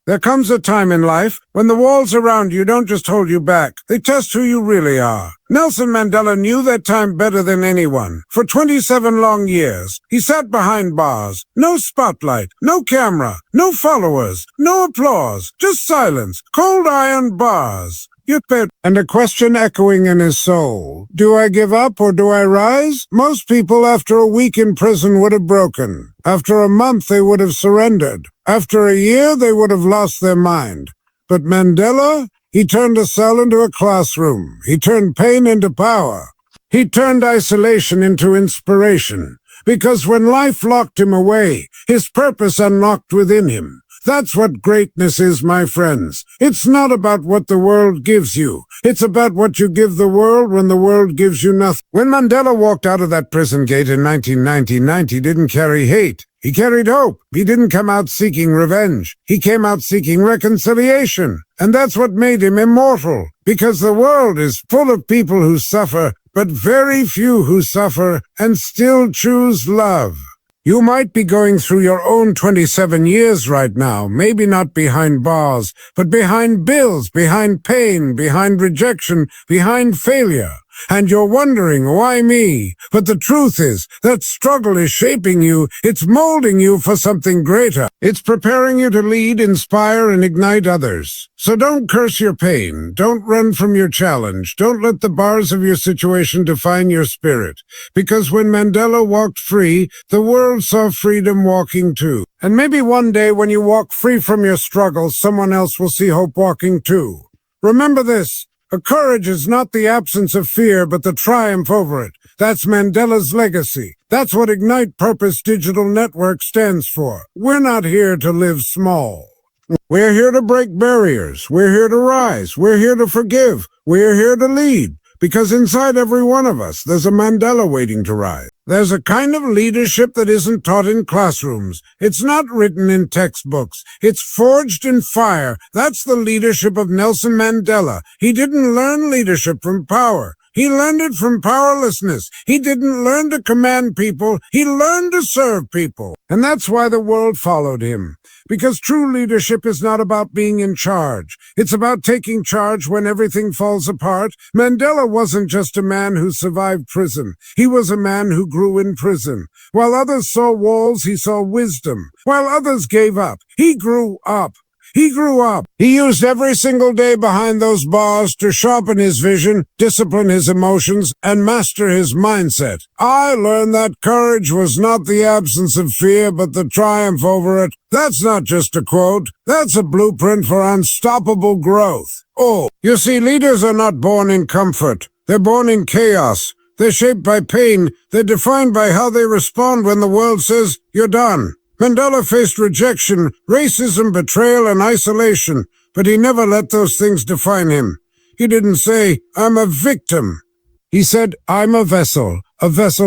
There comes a time in life when the walls around you don't just hold you back, they test who you really are. Nelson Mandela knew that time better than anyone. For 27 long years, he sat behind bars. No spotlight, no camera, no followers, no applause, just silence, cold iron bars. And a question echoing in his soul. Do I give up or do I rise? Most people after a week in prison would have broken. After a month they would have surrendered. After a year they would have lost their mind. But Mandela, he turned a cell into a classroom. He turned pain into power. He turned isolation into inspiration. Because when life locked him away, his purpose unlocked within him. That's what greatness is, my friends. It's not about what the world gives you. It's about what you give the world when the world gives you nothing. When Mandela walked out of that prison gate in 1999, he didn't carry hate. He carried hope. He didn't come out seeking revenge. He came out seeking reconciliation. And that's what made him immortal. Because the world is full of people who suffer, but very few who suffer and still choose love. You might be going through your own 27 years right now, maybe not behind bars, but behind bills, behind pain, behind rejection, behind failure. And you're wondering, why me? But the truth is, that struggle is shaping you. It's molding you for something greater. It's preparing you to lead, inspire, and ignite others. So don't curse your pain. Don't run from your challenge. Don't let the bars of your situation define your spirit. Because when Mandela walked free, the world saw freedom walking too. And maybe one day when you walk free from your struggles, someone else will see hope walking too. Remember this. A courage is not the absence of fear, but the triumph over it. That's Mandela's legacy. That's what Ignite Purpose Digital Network stands for. We're not here to live small. We're here to break barriers. We're here to rise. We're here to forgive. We're here to lead. Because inside every one of us, there's a Mandela waiting to rise. There's a kind of leadership that isn't taught in classrooms. It's not written in textbooks. It's forged in fire. That's the leadership of Nelson Mandela. He didn't learn leadership from power. He learned it from powerlessness. He didn't learn to command people. He learned to serve people. And that's why the world followed him. Because true leadership is not about being in charge. It's about taking charge when everything falls apart. Mandela wasn't just a man who survived prison. He was a man who grew in prison. While others saw walls, he saw wisdom. While others gave up, he grew up. He grew up. He used every single day behind those bars to sharpen his vision, discipline his emotions, and master his mindset. I learned that courage was not the absence of fear, but the triumph over it. That's not just a quote. That's a blueprint for unstoppable growth. Oh, you see, leaders are not born in comfort. They're born in chaos. They're shaped by pain. They're defined by how they respond when the world says, "You're done." Mandela faced rejection, racism, betrayal, and isolation, but he never let those things define him. He didn't say, "I'm a victim." He said, "I'm a vessel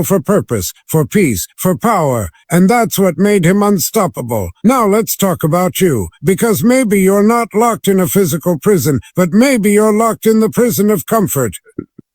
for purpose, for peace, for power," and that's what made him unstoppable. Now let's talk about you, because maybe you're not locked in a physical prison, but maybe you're locked in the prison of comfort.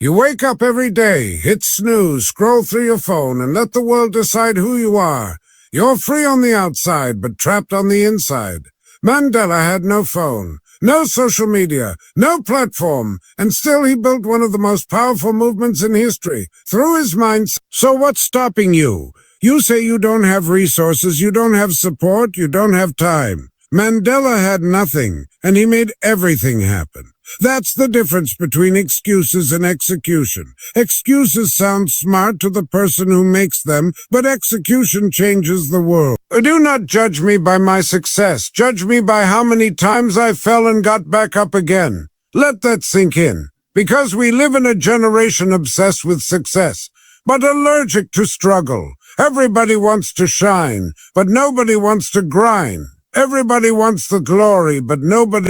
You wake up every day, hit snooze, scroll through your phone, and let the world decide who you are. You're free on the outside, but trapped on the inside. Mandela had no phone, no social media, no platform, and still he built one of the most powerful movements in history, through his mind. So what's stopping you? You say you don't have resources, you don't have support, you don't have time. Mandela had nothing, and he made everything happen. That's the difference between excuses and execution. Excuses sound smart to the person who makes them, but execution changes the world. Do not judge me by my success. Judge me by how many times I fell and got back up again. Let that sink in. Because we live in a generation obsessed with success, but allergic to struggle. Everybody wants to shine, but nobody wants to grind. Everybody wants the glory, but nobody